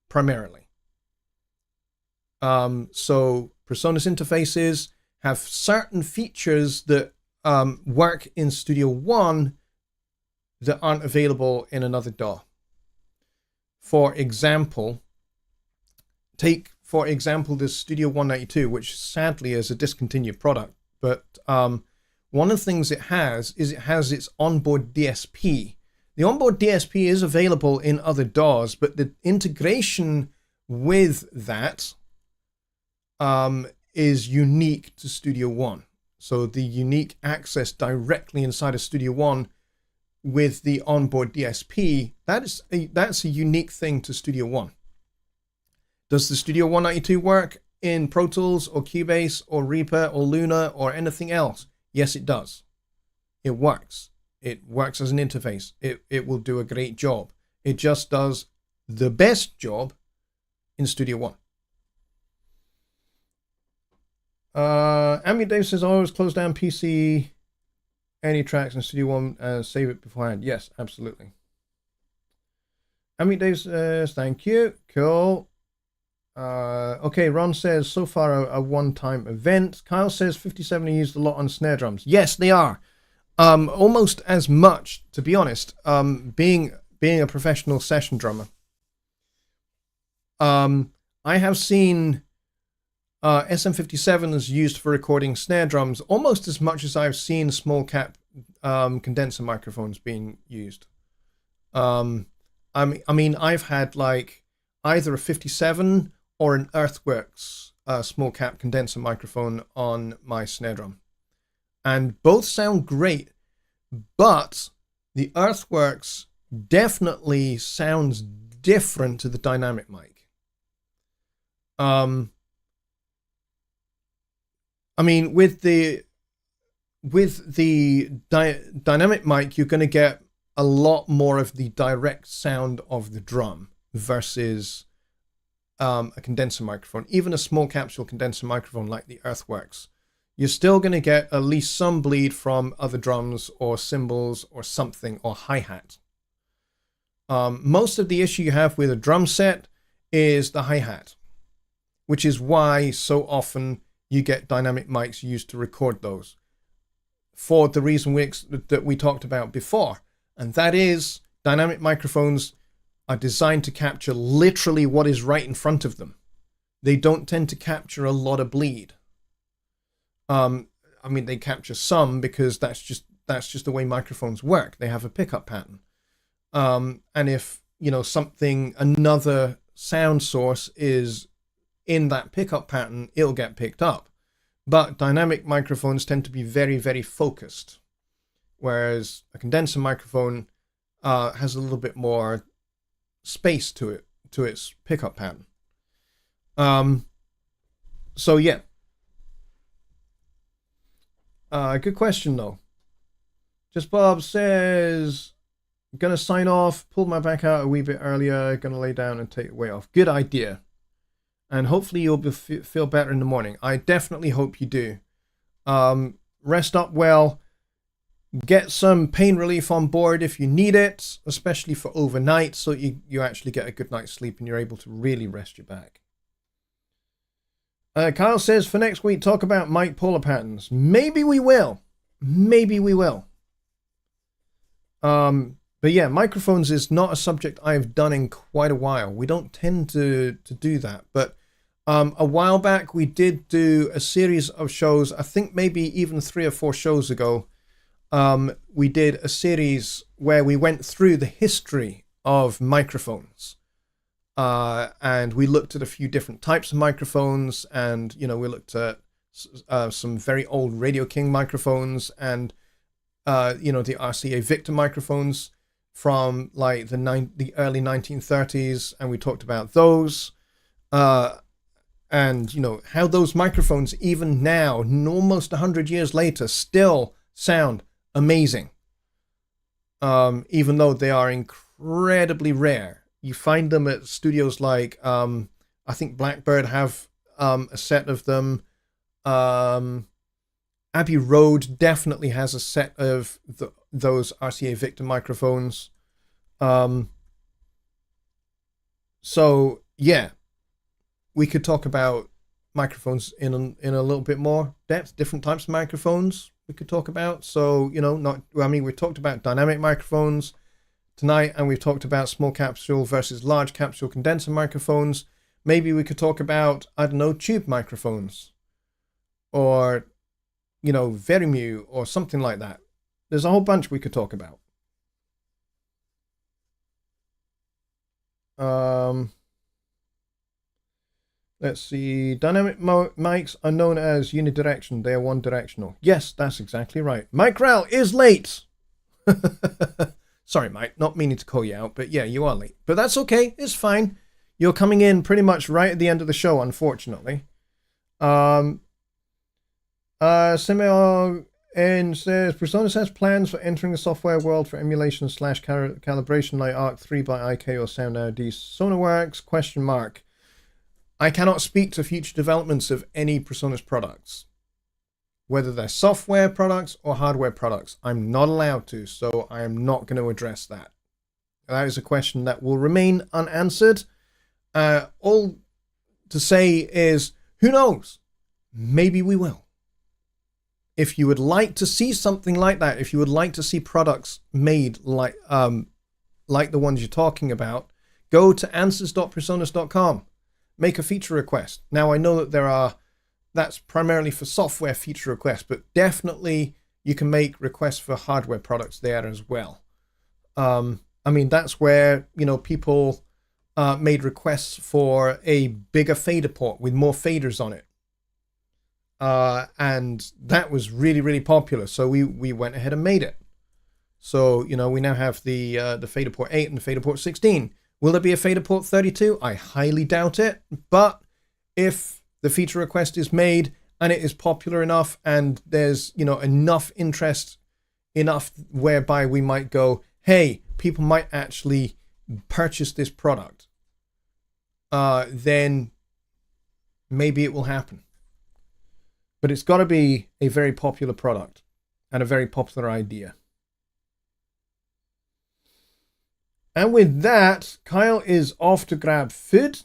primarily. So PreSonus interfaces have certain features that work in Studio One that aren't available in another DAW. For example, take for example this Studio 192, which sadly is a discontinued product. But one of the things it has is it has its onboard DSP. The onboard DSP is available in other DAWs, but the integration with that is unique to Studio One. So the unique access directly inside of Studio One with the onboard DSP, that's a unique thing to Studio One. Does the Studio 192 work in Pro Tools or Cubase or Reaper or Luna or anything else? Yes, it does. It works. It works as an interface. It will do a great job. It just does the best job in Studio One. Ambient Dave says, I always close down PC, any tracks in Studio One and save it beforehand. Yes, absolutely. Ambient Dave says, thank you. Cool. Okay, Ron says, so far a one-time event. Kyle says 57 are used a lot on snare drums. Yes, they are. Almost as much, to be honest, being a professional session drummer. I have seen SM57s used for recording snare drums almost as much as I've seen small cap condenser microphones being used. I mean, I've had like either a 57 or an Earthworks small cap condenser microphone on my snare drum. And both sound great, but The Earthworks definitely sounds different to the dynamic mic. I mean, with the dynamic mic, you're going to get a lot more of the direct sound of the drum versus a condenser microphone. Even a small capsule condenser microphone like the Earthworks, you're still going to get at least some bleed from other drums or cymbals or something, or hi-hat. Most of the issue you have with a drum set is the hi-hat, which is why so often you get dynamic mics used to record those, for the reason that we talked about before. And that is, dynamic microphones are designed to capture literally what is right in front of them. They don't tend to capture a lot of bleed. I mean, they capture some because that's just the way microphones work. They have a pickup pattern. And if, another sound source is in that pickup pattern, it'll get picked up. But dynamic microphones tend to be very, very focused, whereas a condenser microphone has a little bit more space to its pickup pattern. So yeah. Good question though. Just Bob says, gonna sign off, pulled my back out a wee bit earlier, gonna lay down and take the weight off. Good idea. And hopefully you'll feel better in the morning. I definitely hope you do. Rest up well. Get some pain relief on board if you need it, especially for overnight, so you actually get a good night's sleep and you're able to really rest your back. Kyle says, for next week, talk about mic polar patterns. Maybe we will. Maybe we will. But yeah, microphones is not a subject I've done in quite a while. We don't tend to do that. But a while back, we did do a series of shows. I think maybe even 3 or 4 shows ago, we did a series where we went through the history of microphones. And we looked at a few different types of microphones, and we looked at some very old Radio King microphones, and the RCA Victor microphones from like the early 1930s, and we talked about those, and how those microphones, even now, almost 100 years later, still sound amazing, even though they are incredibly rare. You find them at studios like, I think Blackbird have a set of them. Abbey Road definitely has a set of those RCA Victor microphones. So, yeah, we could talk about microphones in a little bit more depth, different types of microphones we could talk about. So, we talked about dynamic microphones tonight, and we've talked about small capsule versus large capsule condenser microphones. Maybe we could talk about, tube microphones, or, Verimue, or something like that. There's a whole bunch we could talk about. Let's see. Dynamic mics are known as unidirectional. They are one directional. Yes, that's exactly right. Mike Rowell is late. Sorry, Mike, not meaning to call you out, but yeah, you are late. But that's okay, it's fine. You're coming in pretty much right at the end of the show, unfortunately. Simeo N says, PreSonus has plans for entering the software world for emulation / calibration like Arc 3 by IK or Sound ID Sonarworks? ? I cannot speak to future developments of any PreSonus products, whether they're software products or hardware products. I'm not allowed to, so I am not going to address that. That is a question that will remain unanswered. All to say is, who knows? Maybe we will. If you would like to see something like that, if you would like to see products made like the ones you're talking about, go to answers.presonus.com. Make a feature request. Now, I know that that's primarily for software feature requests, but definitely you can make requests for hardware products there as well. That's where, people made requests for a bigger fader port with more faders on it. And that was really, really popular. So we went ahead and made it. So, you know, we now have the fader port 8 and the fader port 16. Will there be a fader port 32? I highly doubt it. But if the feature request is made and it is popular enough and there's, you know, enough interest, enough whereby we might go, hey, people might actually purchase this product, then maybe it will happen. But it's got to be a very popular product and a very popular idea. And with that, Kyle is off to grab food.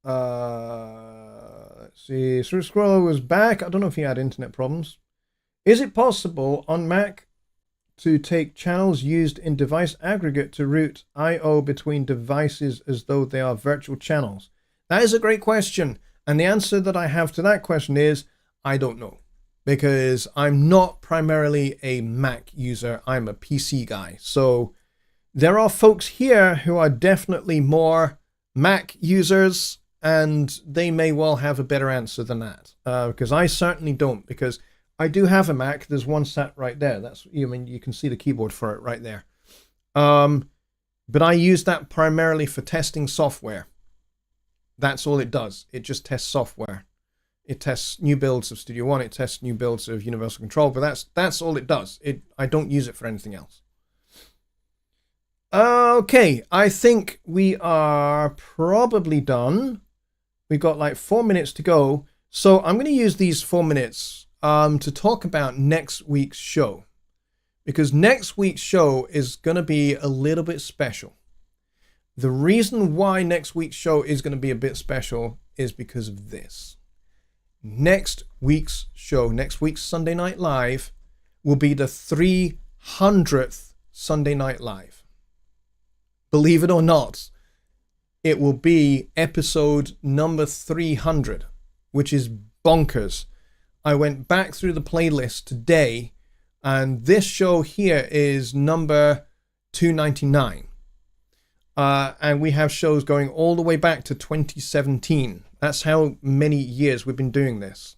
Let's see. Sir Scroller was back. I don't know if he had internet problems. Is it possible on Mac to take channels used in device aggregate to route I/O between devices as though they are virtual channels? That is a great question. And the answer that I have to that question is, I don't know. Because I'm not primarily a Mac user, I'm a PC guy. So there are folks here who are definitely more Mac users, and they may well have a better answer than that. Because I certainly don't, because I do have a Mac. There's one sat right there. That's, I mean, you can see the keyboard for it right there. But I use that primarily for testing software. That's all it does. It just tests software. It tests new builds of Studio One. It tests new builds of Universal Control. But that's all it does. I don't use it for anything else. Okay, I think we are probably done. We've got like 4 minutes to go. So I'm going to use these 4 minutes to talk about next week's show. Because next week's show is going to be a little bit special. The reason why next week's show is going to be a bit special is because of this. Next week's show, next week's Sunday Night Live, will be the 300th Sunday Night Live. Believe it or not, it will be episode number 300, which is bonkers. I went back through the playlist today, and this show here is number 299. And we have shows going all the way back to 2017. That's how many years we've been doing this.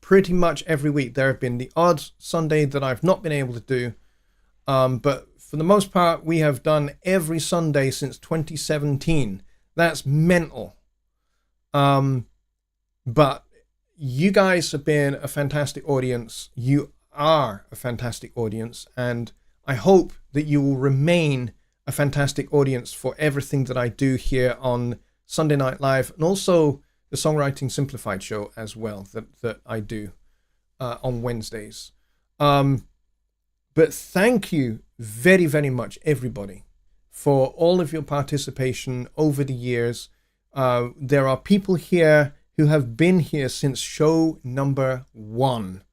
Pretty much every week. There have been the odd Sunday that I've not been able to do. But for the most part, we have done every Sunday since 2017. That's mental. But you guys have been a fantastic audience. You are a fantastic audience. And I hope that you will remain a fantastic audience for everything that I do here on Sunday Night Live, and also the Songwriting Simplified show as well that I do on Wednesdays. But thank you very, very much, everybody, for all of your participation over the years. There are people here who have been here since show number 1.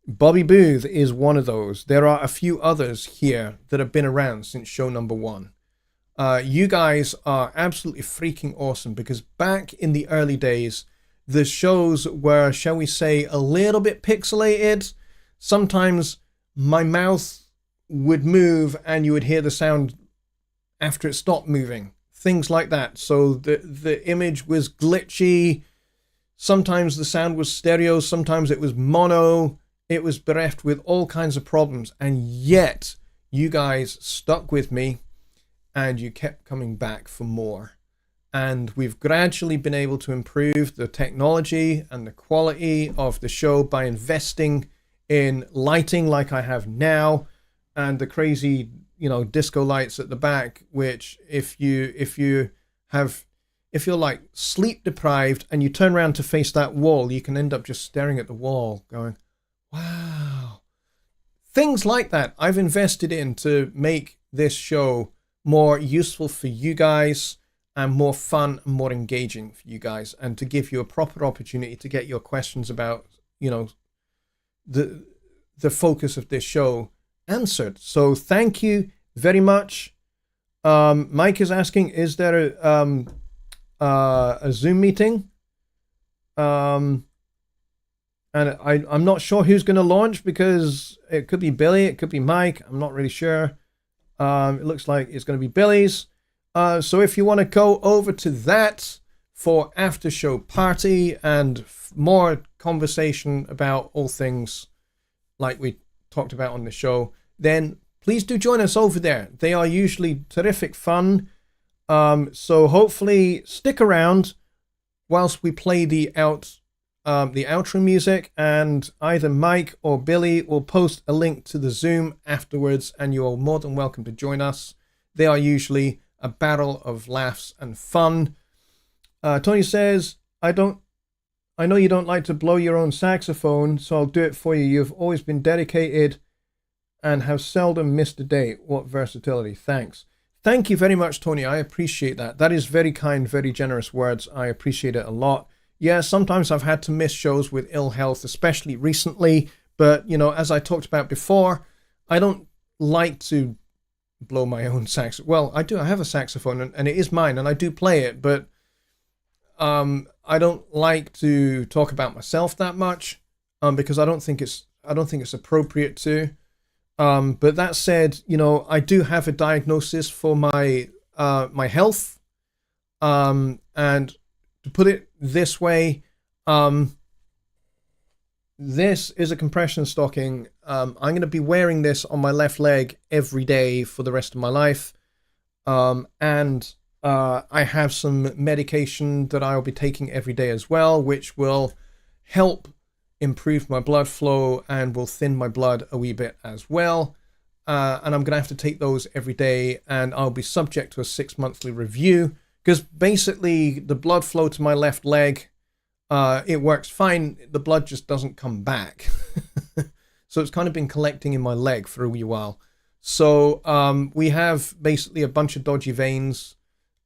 Bobby Booth is one of those. There are a few others here that have been around since show number 1. You guys are absolutely freaking awesome, because back in the early days, the shows were, shall we say, a little bit pixelated. Sometimes my mouth would move and you would hear the sound after it stopped moving. Things like that. So the image was glitchy. Sometimes the sound was stereo. Sometimes it was mono. It was bereft with all kinds of problems, and yet you guys stuck with me and you kept coming back for more. And we've gradually been able to improve the technology and the quality of the show by investing in lighting like I have now, and the crazy, you know, disco lights at the back, which if you're like sleep deprived and you turn around to face that wall, you can end up just staring at the wall going, wow. Things like that I've invested in to make this show more useful for you guys and more fun and more engaging for you guys, and to give you a proper opportunity to get your questions about, you know, the focus of this show answered. So thank you very much. Mike is asking, is there a Zoom meeting? And I'm not sure who's going to launch, because it could be Billy, it could be Mike. I'm not really sure. It looks like it's going to be Billy's. So if you want to go over to that for after show party and more conversation about all things like we talked about on the show, then please do join us over there. They are usually terrific fun. So hopefully stick around whilst we play the outro music, and either Mike or Billy will post a link to the Zoom afterwards, and you are more than welcome to join us. They are usually a barrel of laughs and fun. Tony says, I know you don't like to blow your own saxophone, so I'll do it for you. You've always been dedicated and have seldom missed a day. What versatility. Thanks. Thank you very much, Tony. I appreciate that. That is very kind, very generous words. I appreciate it a lot. Yeah, sometimes I've had to miss shows with ill health, especially recently. But, you know, as I talked about before, I don't like to blow my own sax. Well, I do. I have a saxophone, and it is mine, and I do play it. But I don't like to talk about myself that much, because I don't think it's appropriate to. But that said, you know, I do have a diagnosis for my health. And to put it this way, this is a compression stocking. I'm going to be wearing this on my left leg every day for the rest of my life. And I have some medication that I'll be taking every day as well, which will help improve my blood flow and will thin my blood a wee bit as well. And I'm going to have to take those every day, and I'll be subject to a 6-monthly review, because basically the blood flow to my left leg, it works fine. The blood just doesn't come back. So it's kind of been collecting in my leg for a wee while. So we have basically a bunch of dodgy veins.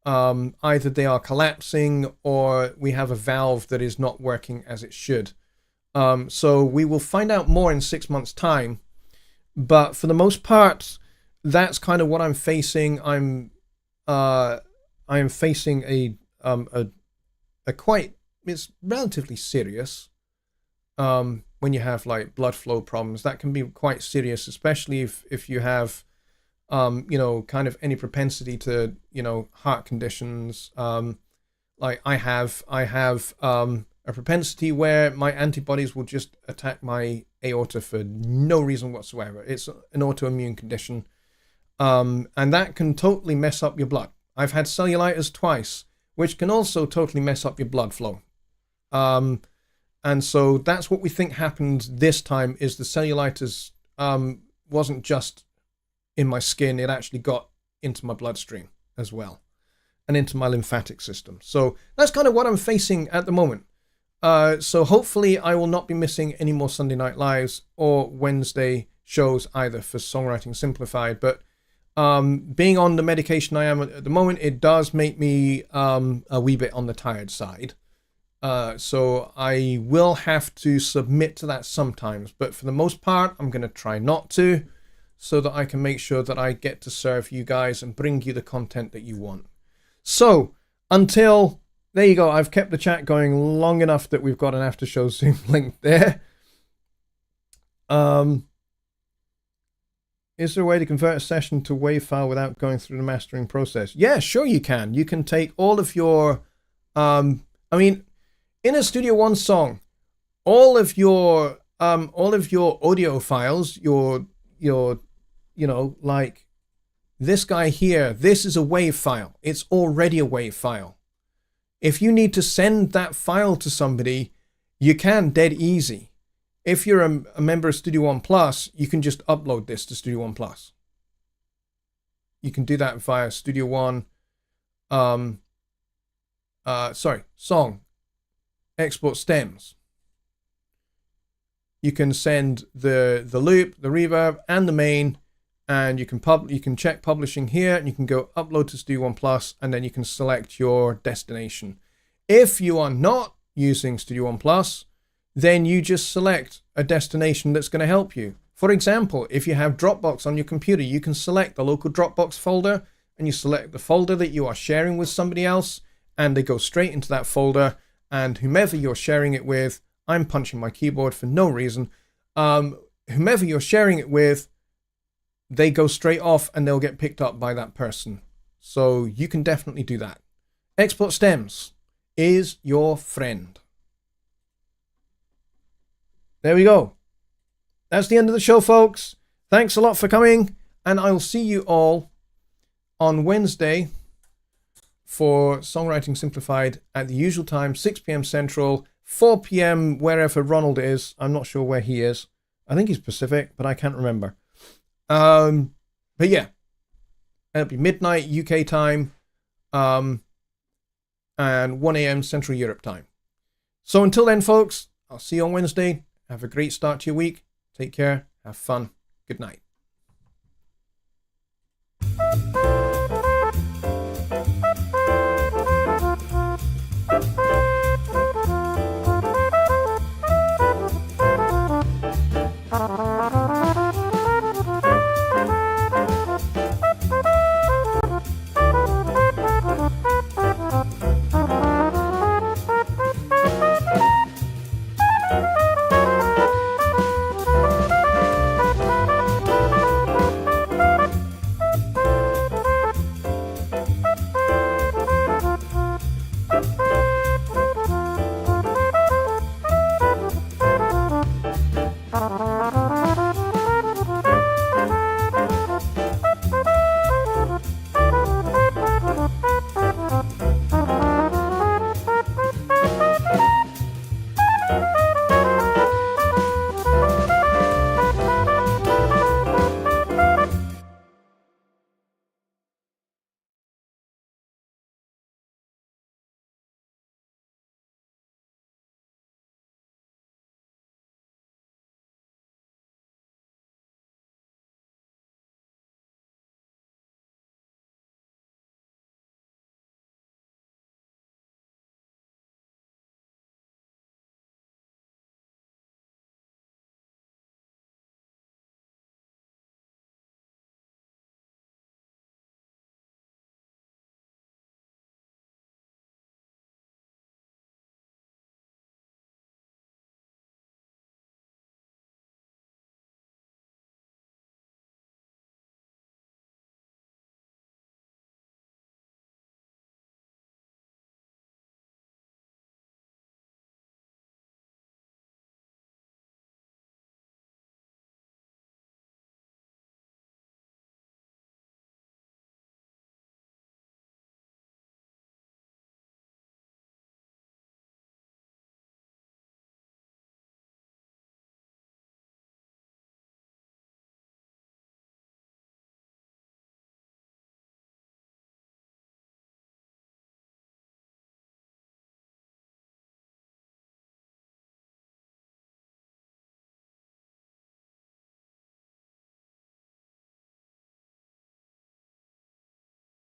Either they are collapsing or we have a valve that is not working as it should. So we will find out more in 6 months' time. But for the most part, that's kind of what I'm facing. I am facing a quite, it's relatively serious. When you have like blood flow problems, that can be quite serious, especially if you have, you know, kind of any propensity to, you know, heart conditions. Like I have a propensity where my antibodies will just attack my aorta for no reason whatsoever. It's an autoimmune condition. And that can totally mess up your blood. I've had cellulitis twice, which can also totally mess up your blood flow. And so that's what we think happened this time, is the cellulitis wasn't just in my skin, it actually got into my bloodstream as well, and into my lymphatic system. So that's kind of what I'm facing at the moment. So hopefully I will not be missing any more Sunday Night Lives or Wednesday shows either for Songwriting Simplified. But being on the medication I am at the moment, it does make me a wee bit on the tired side. So I will have to submit to that sometimes. But for the most part, I'm going to try not to, so that I can make sure that I get to serve you guys and bring you the content that you want. So until... There you go. I've kept the chat going long enough that we've got an after show Zoom link there. Is there a way to convert a session to WAV file without going through the mastering process? Yeah, sure you can. You can take all of your, I mean, in a Studio One song, all of your audio files, your, you know, like this guy here, this is a WAV file. It's already a WAV file. If you need to send that file to somebody, you can dead easy. If you're a member of Studio One Plus, you can just upload this to Studio One Plus. You can do that via Studio One, song, export stems. You can send the loop, the reverb, and the main, and you can check publishing here, and you can go upload to Studio One Plus, and then you can select your destination. If you are not using Studio One Plus, then you just select a destination that's going to help you. For example, if you have Dropbox on your computer, you can select the local Dropbox folder, and you select the folder that you are sharing with somebody else, and they go straight into that folder, and whomever you're sharing it with, I'm punching my keyboard for no reason, whomever you're sharing it with, they go straight off and they'll get picked up by that person. So you can definitely do that. Export stems is your friend. There we go. that's the end of the show, folks. Thanks a lot for coming, and I'll see you all on Wednesday for Songwriting Simplified at the usual time, 6 p.m. Central, 4 p.m. wherever Ronald is. I'm not sure where he is. I think he's Pacific, but I can't remember. But yeah, it'll be midnight UK time, and 1 a.m. Central Europe time. So until then, folks, I'll see you on Wednesday. Have a great start to your week. Take care. Have fun. Good night.